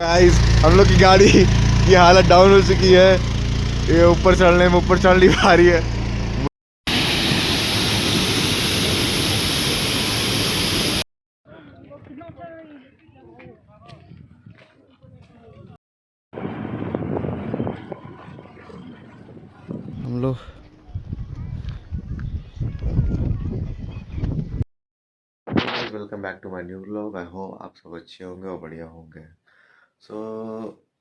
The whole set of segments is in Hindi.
गाइस हम लोग की गाड़ी की हालत डाउन हो चुकी है। ये ऊपर चढ़ने में ऊपर चढ़ नहीं पा रही है। हम लोग welcome back to my new vlog. I hope आप सब अच्छे होंगे और बढ़िया होंगे। सो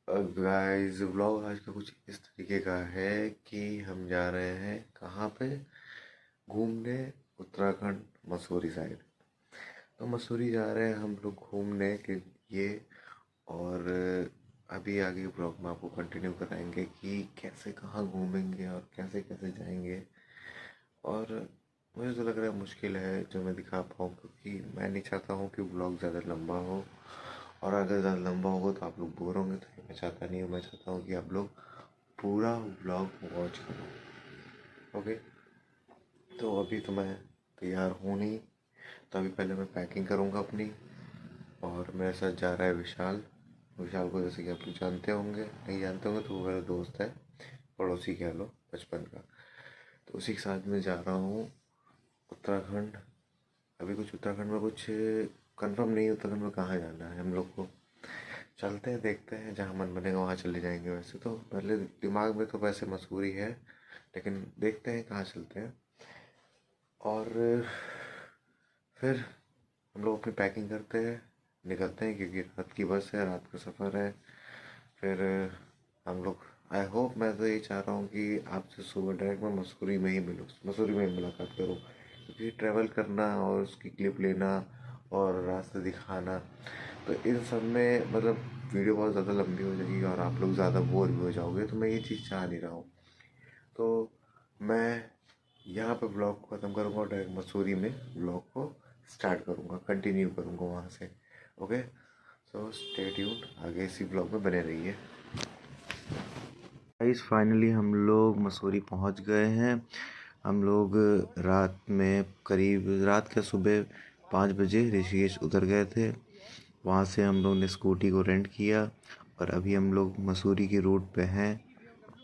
गाइस व्लॉग आज का कुछ इस तरीके का है कि हम जा रहे हैं कहाँ पे घूमने, उत्तराखंड मसूरी साइड। तो मसूरी जा रहे हैं हम लोग घूमने के लिए। और अभी आगे ब्लॉग में आपको कंटिन्यू कराएंगे कि कैसे कहाँ घूमेंगे और कैसे कैसे जाएंगे। और मुझे तो लग रहा है मुश्किल है जो मैं दिखा पाऊँ, क्योंकि मैं नहीं चाहता हूँ कि ब्लॉग ज़्यादा लंबा हो। और अगर ज़्यादा लंबा होगा तो आप लोग बोर होंगे, तो मैं चाहता नहीं हूँ। मैं चाहता हूँ कि आप लोग पूरा ब्लॉग वॉच करो। ओके, तो अभी तो मैं तैयार हूँ नहीं, तो अभी पहले मैं पैकिंग करूँगा अपनी। और मेरे साथ जा रहा है विशाल। विशाल को जैसे कि आप लोग जानते होंगे, नहीं जानते होंगे तो वो मेरा दोस्त है, पड़ोसी कह लो, बचपन का। तो उसी के साथ मैं जा रहा हूँ उत्तराखंड। अभी कुछ उत्तराखंड में कुछ कंफर्म नहीं है उत्तराखंड में कहाँ जाना है हम लोग को। चलते हैं, देखते हैं, जहाँ मन बनेगा वहाँ चले जाएंगे। वैसे तो पहले दिमाग में तो वैसे मसूरी है, लेकिन देखते हैं कहाँ चलते हैं। और फिर हम लोग अपनी पैकिंग करते हैं, निकलते हैं, क्योंकि रात की बस है, रात का सफ़र है। फिर हम लोग, आई होप, मैं तो ये चाह रहा हूँ कि आपसे सुबह डायरेक्ट मैं मसूरी में ही मिलूँ, मसूरी में ही मुलाकात करूँ। क्योंकि ट्रैवल करना और उसकी क्लिप लेना और रास्ते दिखाना, तो इन सब में मतलब वीडियो बहुत ज़्यादा लंबी हो जाएगी और आप लोग ज़्यादा बोर भी हो जाओगे। तो मैं ये चीज़ चाह नहीं रहा हूँ। तो मैं यहाँ पे ब्लॉग को ख़त्म करूँगा और डायरेक्ट मसूरी में ब्लॉग को स्टार्ट करूँगा, कंटिन्यू करूँगा वहाँ से। ओके, सो स्टे ट्यून्ड, आगे इसी ब्लॉग में बने रहिए। गाइस फाइनली हम लोग मसूरी पहुँच गए हैं। हम लोग रात में करीब रात के सुबह 5 बजे ऋषिकेश उतर गए थे। वहाँ से हम लोग ने स्कूटी को रेंट किया और अभी हम लोग मसूरी की रूट पे हैं।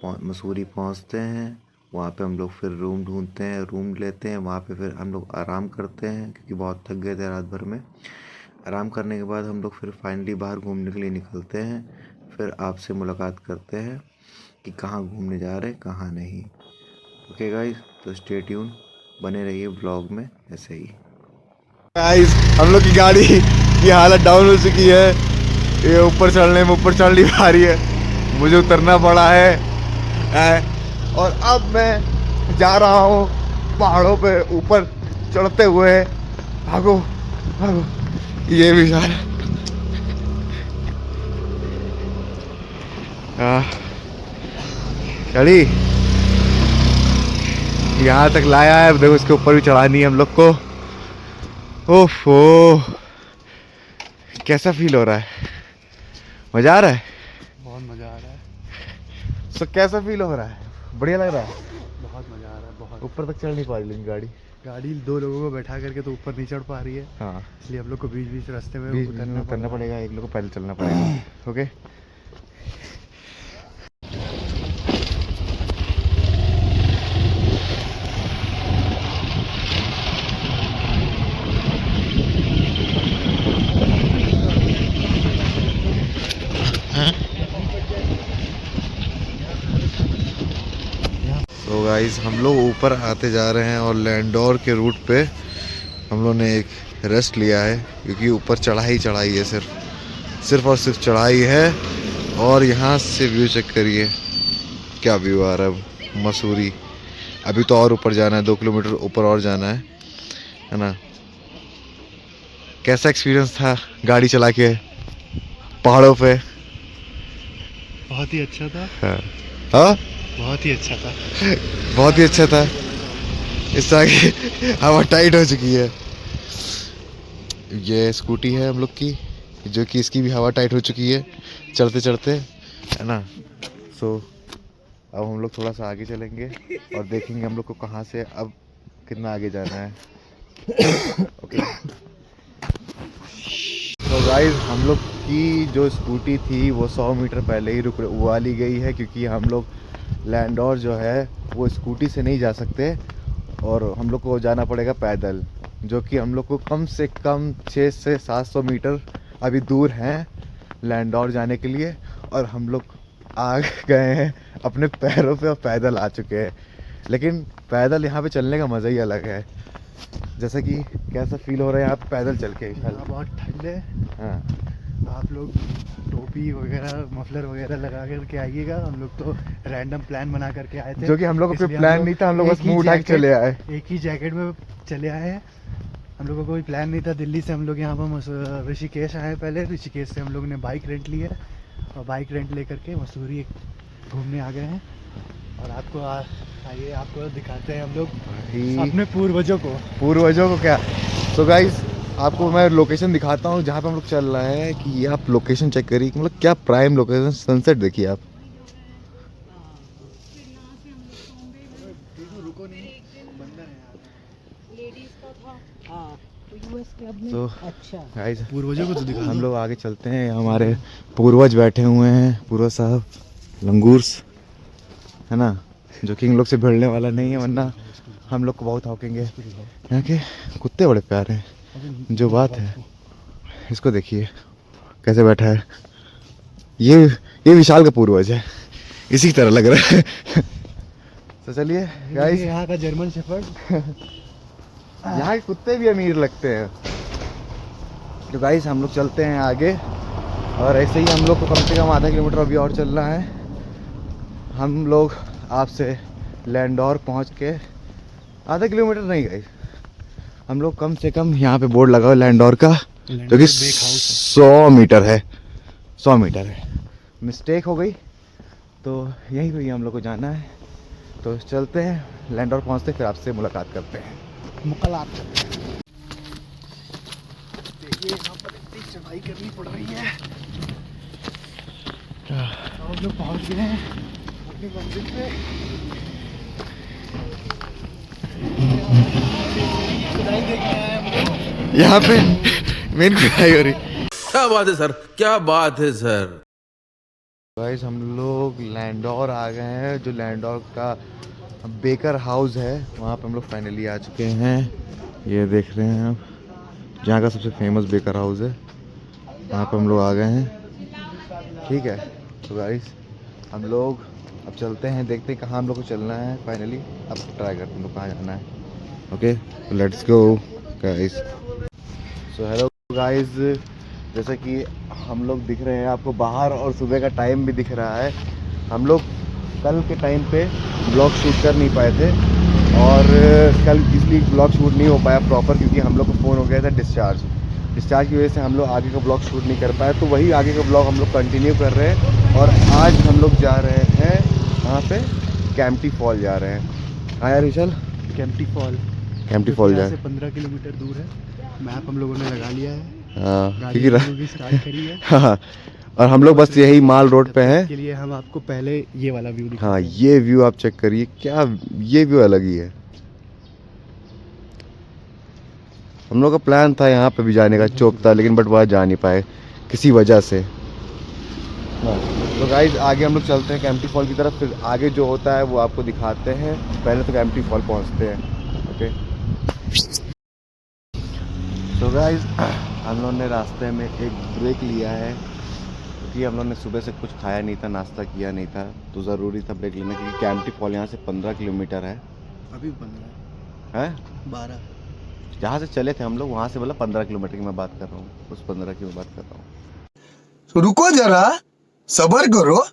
मसूरी पहुँचते हैं, वहाँ पे हम लोग फिर रूम ढूंढते हैं, रूम लेते हैं। वहाँ पे फिर हम लोग आराम करते हैं, क्योंकि बहुत थक गए थे रात भर में। आराम करने के बाद हम लोग फिर फाइनली बाहर घूमने के लिए निकलते हैं। फिर आपसे मुलाकात करते हैं कि कहाँ घूमने जा रहे हैं, कहाँ नहीं। ओके गाइस, तो स्टे ट्यून, बने रहिए ब्लॉग में ऐसे ही। गाइस हम लोग की गाड़ी की हालत डाउन हो चुकी है। ये ऊपर चढ़ने में ऊपर चढ़ नहीं पा रही है, मुझे उतरना पड़ा है। और अब मैं जा रहा हूँ पहाड़ों पे ऊपर चढ़ते हुए। भागो भागो, ये भी यार चढ़ी यहाँ तक लाया है। देखो इसके ऊपर भी चढ़ानी है हम लोग को। ओफो, कैसा फील हो रहा है? मजा आ रहा है? बहुत मज़ा आ रहा है। तो कैसा फील हो रहा है? बढ़िया लग रहा है? बहुत मज़ा आ रहा है, बहुत। ऊपर तक चढ़ नहीं पा रही लेकिन गाड़ी 2 लोगों को बैठा करके तो ऊपर नहीं चढ़ पा रही है। हाँ, इसलिए हम लोग को बीच बीच रास्ते में बीच उतरना पड़ेगा, एक लोग को पैदल चलना पड़ेगा। ओके, तो गाइस हम लोग ऊपर आते जा रहे हैं और लैंडोर के रूट पे हम लोग ने एक रेस्ट लिया है, क्योंकि ऊपर चढ़ाई है, सिर्फ और सिर्फ चढ़ाई है। और यहाँ से व्यू चेक करिए, क्या व्यू आ रहा है मसूरी। अभी तो और ऊपर जाना है, 2 किलोमीटर ऊपर और जाना है ना। कैसा एक्सपीरियंस था गाड़ी चला के पहाड़ों पे? बहुत ही अच्छा था। हाँ, बहुत ही अच्छा था। बहुत ही अच्छा था। इस आगे हवा टाइट हो चुकी है। ये स्कूटी है हम लोग की, जो कि इसकी भी हवा टाइट हो चुकी है चढ़ते चढ़ते, है ना। सो अब हम लोग थोड़ा सा आगे चलेंगे और देखेंगे हम लोग को कहाँ से अब कितना आगे जाना है। ओके, तो गाइस हम लोग कि जो स्कूटी थी वो 100 मीटर पहले ही रुकवा ली गई है, क्योंकि हम लोग लैंडोर जो है वो स्कूटी से नहीं जा सकते और हम लोग को जाना पड़ेगा पैदल, जो कि हम लोग को कम से कम 600 से 700 मीटर अभी दूर हैं लैंडोर जाने के लिए। और हम लोग आ गए हैं अपने पैरों पे और पैदल आ चुके हैं। लेकिन पैदल यहाँ पे चलने का मज़ा ही अलग है। जैसा कि कैसा फील हो रहा है यहाँ पे पैदल चल के? यहाँ बहुत ठंड है। हाँ, तो आप लोग टोपी वगैरह मफलर वगैरह लगा करके आइएगा। हम लोग तो रैंडम प्लान बना करके आए थे, जो कि हम लोग को कोई इसलिए प्लान नहीं था, हम लोग एक बस ही मुंह उठा के जैकेट- चले आए। एक ही जैकेट में चले आए हैं। हम लोग को कोई प्लान नहीं था। दिल्ली से हम लोग यहाँ पर ऋषिकेश आए। पहले ऋषिकेश से हम लोग ने बाइक रेंट ली है और बाइक रेंट लेकर के मसूरी घूमने आ गए हैं। और आपको आइए आपको दिखाते हैं हम लोग अपने पूर्वजों को क्या। सो गाइस, आपको मैं लोकेशन दिखाता हूँ जहाँ पे हम लोग चल रहे हैं। कि ये आप लोकेशन चेक करिए, मतलब क्या प्राइम लोकेशन, सनसेट देखिए आप। रुको नहीं, बंदर है लेडीज का था। हाँ, तो यूएस क्लब में। तो अच्छा, गाइस, पूर्वजों को तो दिखा हम लोग आगे चलते हैं। हमारे पूर्वज बैठे हुए हैं, पूर्वज साहब लंगूर्स है ना, जो कि इन लोग से भिड़ने वाला नहीं है, वरना हम लोग को बहुत हौकेंगे। यहाँ के कुत्ते बड़े प्यारे हैं। जो बात है, इसको देखिए कैसे बैठा है। ये विशाल का पूर्वज है, इसी की तरह लग रहा है। तो चलिए गाइस, यहाँ का जर्मन शेफर्ड। यहाँ के कुत्ते भी अमीर लगते हैं। तो गाइस, हम लोग चलते हैं आगे। और ऐसे ही हम लोग को कम से कम आधा किलोमीटर अभी और चलना है। हम लोग आपसे लैंडोर पहुँच के आधा किलोमीटर नहीं गए, हम लोग कम से कम यहाँ पे बोर्ड लगा हुआ लैंडोर का, जो कि 100 मीटर है। 100 मीटर है, मिस्टेक हो गई। तो यहीं पे हम लोग को जाना है। तो चलते हैं लैंडोर, पहुँचते फिर आपसे मुलाकात करते हैं। मुकलात। देखिए यहाँ पर इतनी चढ़ाई करनी पड़ रही है। हम लोग पहुँच गए हैं अपनी मंजिल पे। खुदाई देखने आए हम लोग। यहाँ पे मेन खुदाई हो रही। क्या बात है सर, क्या बात है सर। गाइस, हम लोग लैंडोर आ गए हैं। जो लैंडोर का बेकर हाउस है, वहाँ पे हम लोग फाइनली आ चुके हैं। ये देख रहे हैं आप, जहाँ का सबसे फेमस बेकर हाउस है, वहाँ पे हम लोग आ गए हैं। ठीक है, तो गाइस हम लोग अब चलते हैं, देखते हैं कहाँ हम लोग को चलना है। फाइनली अब ट्राई करते हैं हम लोग कहाँ जाना है। Okay, let's go guys. So hello guys, जैसा कि हम लोग दिख रहे हैं आपको बाहर, और सुबह का टाइम भी दिख रहा है। हम लोग कल के टाइम पे ब्लॉग शूट कर नहीं पाए थे, और कल इसलिए ब्लॉग शूट नहीं हो पाया प्रॉपर, क्योंकि हम लोग का फ़ोन हो गया था डिस्चार्ज की वजह से हम लोग आगे का ब्लॉग शूट नहीं कर पाए। तो वही आगे का ब्लॉग हम लोग कंटिन्यू कर रहे हैं। और आज हम लोग जा रहे हैं वहाँ पे कैंपटी फॉल जा रहे हैं। हाँ यार विशाल, कैंपटी फॉल जा रहे 15 किलोमीटर दूर है। मैप हम लोगों ने लगा लिया है। हैं। हाँ, गाड़ी क्योंकि भी स्टार्ट करी है। हाँ, और हम लोग बस यही माल रोड पे हैं। के लिए हम आपको पहले ये वाला व्यू दिखाते हाँ, हैं। ये व्यू आप चेक करिए, क्या ये व्यू अलग ही है। हम लोग का प्लान था यहाँ पे भी जाने का, चोपता, लेकिन बट वहाँ जा नहीं पाए किसी वजह से। तो गाइस, आगे हम लोग चलते हैं कैंपटी फॉल की तरफ, फिर आगे जो होता है वो आपको दिखाते हैं। पहले तो कैंपटी फॉल पहुँचते हैं। ओके, तो गाइस, हम लोगों ने रास्ते में एक ब्रेक लिया है, क्योंकि हम लोगों ने सुबह से कुछ खाया नहीं था, नाश्ता किया नहीं था, तो ज़रूरी था ब्रेक लेना, क्योंकि कैंपटी फॉल यहाँ से 15 किलोमीटर है। अभी 15 हैं 12 जहाँ से चले थे हम लोग, वहाँ से बोला 15 किलोमीटर की मैं बात कर रहा हूँ, उस 15 की मैं बात कर रहा हूँ। तो रुको जरा, सबर करो।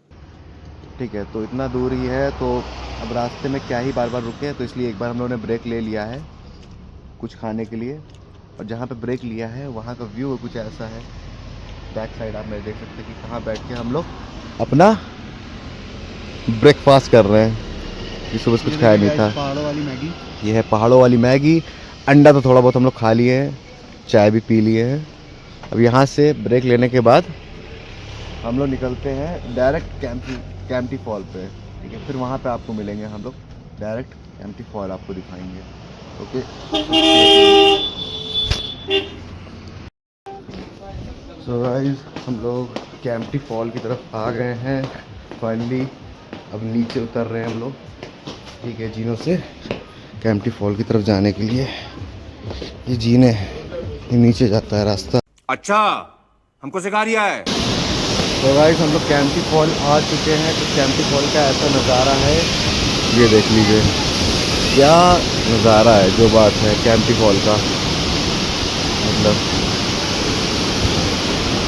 ठीक है, तो इतना दूर ही है, तो अब रास्ते में क्या ही बार बार रुके, तो इसलिए एक बार हम लोगों ने ब्रेक ले लिया है कुछ खाने के लिए। और जहाँ पे ब्रेक लिया है वहाँ का व्यू कुछ ऐसा है। बैक साइड आप मेरे देख सकते हैं कि कहाँ बैठ के हम लोग अपना ब्रेकफास्ट कर रहे हैं, कि सुबह से कुछ खाया नहीं था। पहाड़ों वाली मैगी। ये है पहाड़ों वाली मैगी। अंडा तो थोड़ा बहुत हम लोग खा लिए हैं, चाय भी पी लिए हैं। अब यहाँ से ब्रेक लेने के बाद हम लोग निकलते हैं डायरेक्ट कैंपटी फॉल पे। ठीक है, फिर वहाँ पे आपको मिलेंगे हम लोग, डायरेक्ट कैंपटी फॉल आपको दिखाएंगे। ओके, सो गाइस हम लोग कैंपटी फॉल की तरफ आ गए हैं फाइनली। अब नीचे उतर रहे हैं हम लोग, ठीक है, जीनों से कैंपटी फॉल की तरफ जाने के लिए। ये जीने ये नीचे जाता है रास्ता। अच्छा, हमको सिखा रिया है। तो गाइस हम लोग कैंपटी फॉल आ चुके हैं। तो कैंपटी फॉल का ऐसा नज़ारा है, ये देख लीजिए क्या नज़ारा है। जो बात है कैंपटी फॉल का, मतलब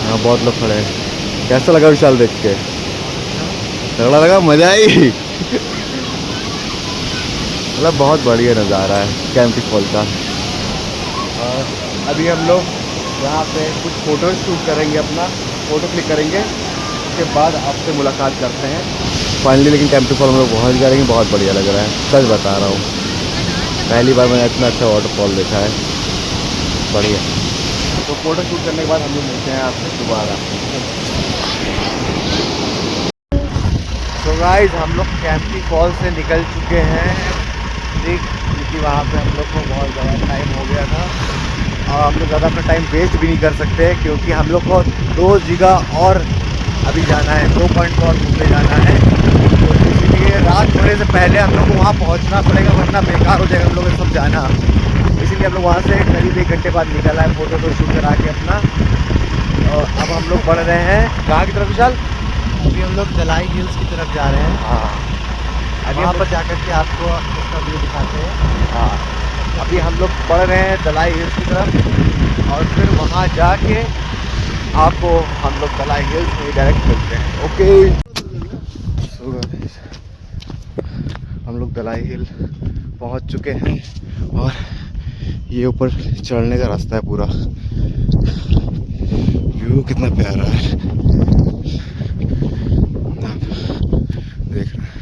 यहाँ बहुत लोग खड़े हैं। कैसा लगा विशाल देख के? तगड़ा लगा, मज़ा आई। मतलब बहुत बढ़िया नज़ारा है कैंपटी फॉल का। और अभी हम लोग यहाँ पे कुछ फ़ोटो शूट करेंगे, अपना फ़ोटो क्लिक करेंगे, उसके बाद आपसे मुलाकात करते हैं फाइनली। लेकिन कैंपटी फॉल हम लोग पहुँच गए, लेकिन बहुत बढ़िया लग रहा है, सच बता रहा हूँ। पहली बार मैंने इतना अच्छा वाटरफॉल देखा है, बढ़िया। तो फ़ोटो शूट करने के बाद हम लोग मिलते हैं आपसे दोबारा। तो गाइस हम लोग कैंपटी फॉल से निकल चुके हैं, ठीक, क्योंकि वहाँ पे हम लोग को बहुत ज़्यादा टाइम हो गया था और हम लोग ज़्यादा अपना टाइम वेस्ट भी नहीं कर सकते, क्योंकि हम लोग को 2 जगह और अभी जाना है, 2 पॉइंट और घूमने जाना है। तो इसलिए रात होने से पहले हम लोग को वहाँ पहुँचना पड़ेगा, वरना बेकार हो जाएगा हम लोग सब जाना। इसीलिए हम लोग वहाँ से करीब 1 घंटे बाद निकला है फ़ोटो को शूट करा के अपना। और अब हम लोग बढ़ रहे हैं कहाँ की तरफ विशाल? अभी हम लोग दलाई हिल्स की तरफ जा रहे हैं। हाँ, वहाँ पर जाकर के आपको उसका व्यू दिखाते हैं। हाँ, अभी हम लोग बढ़ रहे हैं दलाई हिल्स की तरफ और फिर वहाँ जाके आपको हम लोग दलाई हिल्स में डायरेक्ट मिलते हैं। ओके, सो गाइस हम लोग दलाई हिल पहुँच चुके हैं और ये ऊपर चढ़ने का रास्ता है पूरा। व्यू कितना प्यारा है, आप देख रहे हैं।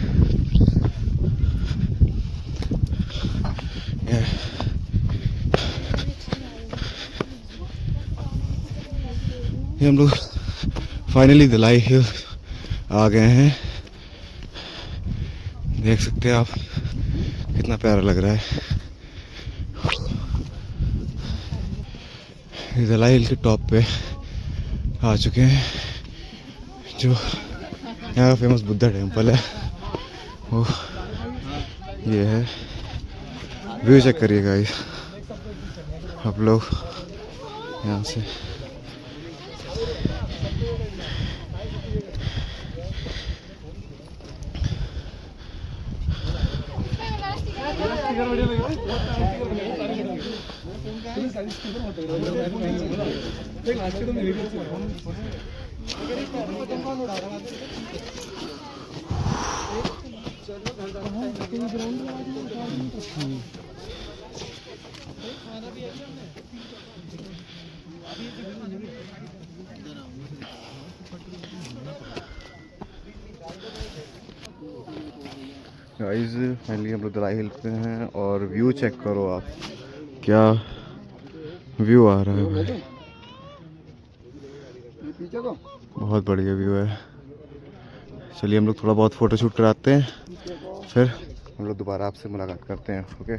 ये हम लोग फाइनली दलाई हिल आ गए हैं, देख सकते हैं आप कितना प्यारा लग रहा है। दलाई हिल के टॉप पे आ चुके हैं, जो यहाँ का फेमस बुद्धा टेम्पल है वो ये है। व्यू चेक करिए गाइस आप लोग यहाँ से। गाइस फाइनली हम लोग दलाई हिल पे हैं और व्यू चेक करो आप, क्या व्यू आ रहा है भाई, बहुत बढ़िया व्यू है। चलिए हम लोग थोड़ा बहुत फ़ोटो शूट कराते हैं, फिर हम लोग दोबारा आपसे मुलाकात करते हैं। ओके,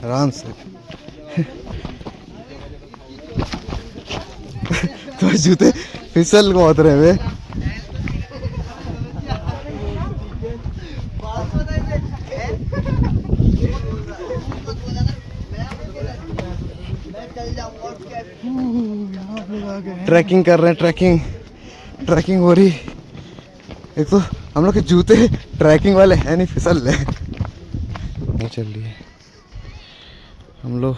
आराम से। तो जूते फिसल बहुत रहे वे। ट्रैकिंग कर रहे हैं, ट्रैकिंग हो रही। एक तो हम लोग के जूते ट्रैकिंग वाले हैं नहीं, फिसल ले नहीं। चलिए हम लोग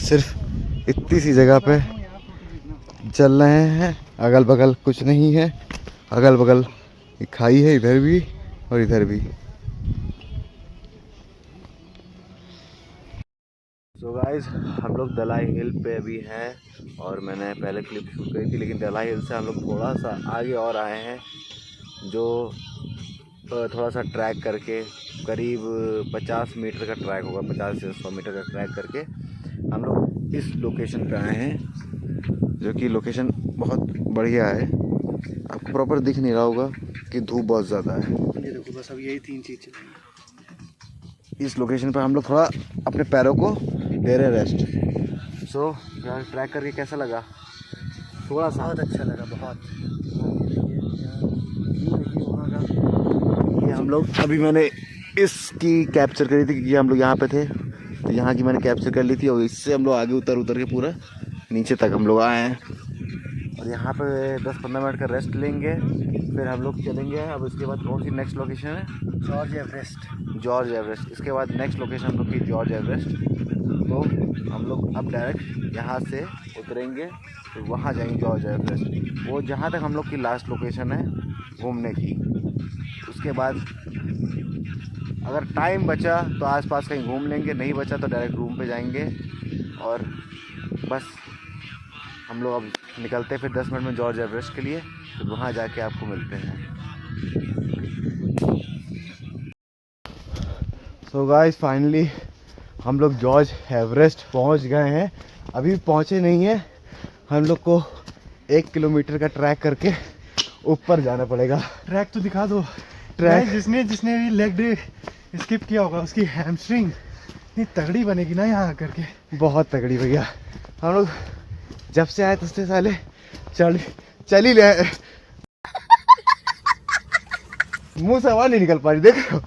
सिर्फ इतनी सी जगह पे चल रहे हैं, अगल बगल कुछ नहीं है। अगल बगल खाई है, इधर भी और इधर भी। सो गाइस हम लोग दलाई हिल पे अभी हैं और मैंने पहले क्लिप शूट करी थी, लेकिन दलाई हिल से हम लोग थोड़ा सा आगे और आए हैं, जो थोड़ा सा ट्रैक करके करीब 50 मीटर का ट्रैक होगा, 50 से 100 मीटर का ट्रैक करके हम लोग इस लोकेशन पे आए हैं, जो कि लोकेशन बहुत बढ़िया है। आपको प्रॉपर दिख नहीं रहा होगा कि धूप बहुत ज़्यादा है। ये देखो बस अब यही 3 चीज़ चलेंगी। इस लोकेशन पर हम लोग थोड़ा अपने पैरों को दे रहे रेस्ट। सो यार ट्रैक करके कैसा लगा? थोड़ा सा बहुत अच्छा लगा, बहुत। ये हम लोग अभी मैंने इसकी कैप्चर करी थी क्योंकि हम लोग यहाँ पे थे, तो यहाँ की मैंने कैप्चर कर ली थी और इससे हम लोग आगे उतर के पूरा नीचे तक हम लोग आए हैं। और यहाँ पे 10-15 मिनट का रेस्ट लेंगे, फिर हम लोग चलेंगे। अब इसके बाद कौन सी नेक्स्ट लोकेशन है? George Everest. George Everest. इसके बाद नेक्स्ट लोकेशन हम लोग की जॉर्ज एवरेस्ट। तो हम लोग अब डायरेक्ट यहाँ से उतरेंगे तो वहाँ जाएंगे जॉर्ज एवरेस्ट। वो जहाँ तक हम लोग की लास्ट लोकेशन है घूमने की। उसके बाद अगर टाइम बचा तो आसपास कहीं घूम लेंगे, नहीं बचा तो डायरेक्ट रूम पे जाएंगे। और बस हम लोग अब निकलते हैं फिर 10 मिनट में जॉर्ज एवरेस्ट के लिए, तो वहाँ जाके आपको मिलते हैं। सो गाइस फाइनली हम लोग जॉर्ज एवरेस्ट पहुँच गए हैं। अभी पहुँचे नहीं हैं, हम लोग को 1 किलोमीटर का ट्रैक करके ऊपर जाना पड़ेगा। ट्रैक तो दिखा दो। ट्रैक जिसने भी लेग डे स्किप किया होगा उसकी हैमस्ट्रिंग इतनी तगड़ी बनेगी ना यहाँ आकर के, बहुत तगड़ी भैया। हम लोग जब से आए तब से साले चल ही ले, मुंह से हवा नहीं निकल पा रही, देखो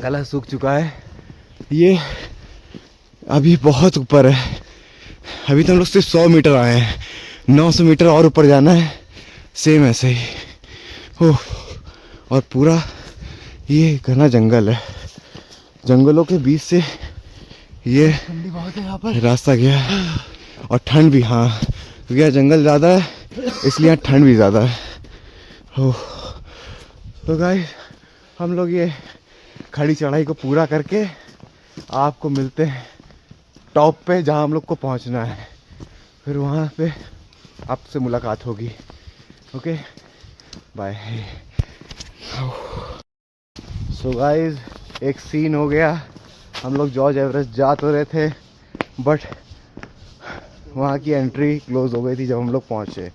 गला सूख चुका है। ये अभी बहुत ऊपर है, अभी तो हम लोग सिर्फ 100 मीटर आए हैं, 900 मीटर और ऊपर जाना है। सेम ऐसे ही ओह, और पूरा ये घना जंगल है, जंगलों के बीच से ये ठंडी बहुत है यहाँ पर। रास्ता गया है। और ठंड भी, हाँ क्योंकि यहाँ जंगल ज़्यादा है इसलिए यहाँ ठंड भी ज़्यादा है। ओह, तो गाइस हम लोग ये खड़ी चढ़ाई को पूरा करके आपको मिलते हैं टॉप पे जहाँ हम लोग को पहुँचना है। फिर वहाँ पे आपसे मुलाकात होगी। Okay bye. सो गाइस एक सीन हो गया, हम लोग जॉर्ज एवरेस्ट जा तो रहे थे बट वहाँ की एंट्री क्लोज़ हो गई थी जब हम लोग पहुँचे।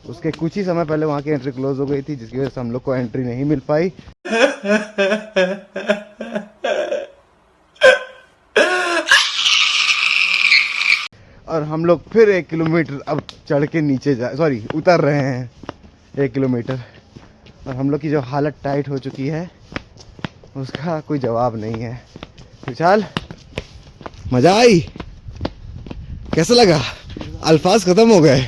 उसके कुछ ही समय पहले वहाँ की एंट्री क्लोज़ हो गई थी, जिसकी वजह से हम लोग को एंट्री नहीं मिल पाई। और हम लोग फिर 1 किलोमीटर अब चढ़ के नीचे उतर रहे हैं 1 किलोमीटर। और हम लोग की जो हालत टाइट हो चुकी है उसका कोई जवाब नहीं है। विशाल मज़ा आई? कैसा लगा? अल्फाज खत्म हो गए।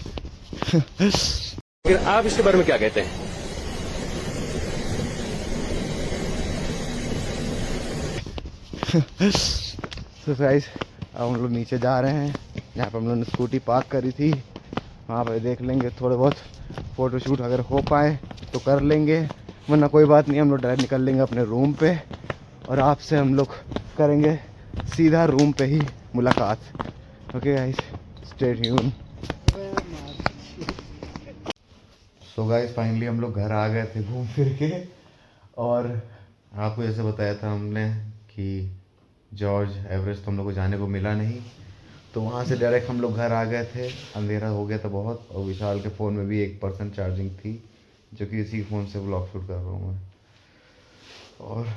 लेकिन आप इसके बारे में क्या कहते हैं? तो गाइस अब हम लोग नीचे जा रहे हैं, जहाँ पर हम लोगों ने स्कूटी पार्क करी थी वहाँ पर देख लेंगे, थोड़े बहुत फ़ोटोशूट अगर हो पाए तो कर लेंगे, वरना कोई बात नहीं, हम लोग डायरेक्ट निकल लेंगे अपने रूम पे। और आपसे हम लोग करेंगे सीधा रूम पे ही मुलाकात। Okay guys stay tune. So guys finally हम लोग घर आ गए थे घूम फिर के, और आपको जैसे बताया था हमने कि जॉर्ज एवरेस्ट तो हम लोग को जाने को मिला नहीं, तो वहाँ से डायरेक्ट हम लोग घर आ गए थे। अंधेरा हो गया था बहुत, और विशाल के फ़ोन में भी 1% चार्जिंग थी, जो कि इसी फ़ोन से व्लॉग शूट कर रहा हूँ मैं। और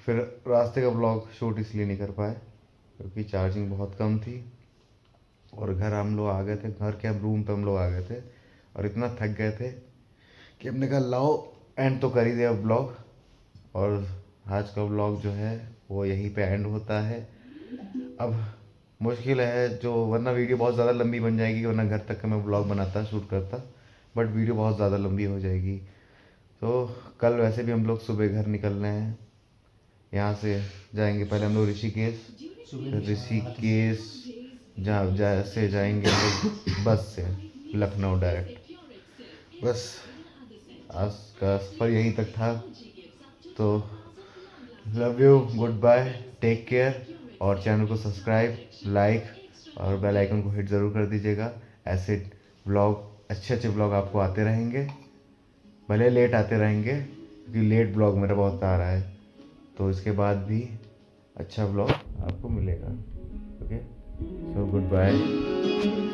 फिर रास्ते का व्लॉग शूट इसलिए नहीं कर पाए क्योंकि चार्जिंग बहुत कम थी। और घर हम लोग आ गए थे, घर के अब रूम पे हम लोग आ गए थे और इतना थक गए थे कि हमने कहा लाओ एंड तो कर ही दे अब व्लॉग। और आज का व्लॉग जो है वो यहीं पे एंड होता है। अब मुश्किल है जो, वरना वीडियो बहुत ज़्यादा लंबी बन जाएगी, वरना घर तक का मैं व्लॉग बनाता शूट करता, बट वीडियो बहुत ज़्यादा लंबी हो जाएगी। तो कल वैसे भी हम लोग सुबह घर निकलने हैं, यहाँ से जाएंगे पहले हम लोग ऋषिकेश जहाँ जाएंगे हम लोग बस से लखनऊ डायरेक्ट। बस आज का सफ़र यहीं तक था। तो love you, good bye, take care, और चैनल को सब्सक्राइब, लाइक और बेल आइकन को हिट ज़रूर कर दीजिएगा। ऐसे व्लॉग, अच्छे व्लॉग आपको आते रहेंगे, भले लेट आते रहेंगे क्योंकि लेट व्लॉग मेरा बहुत आ रहा है, तो इसके बाद भी अच्छा व्लॉग आपको मिलेगा। ओके। So good bye.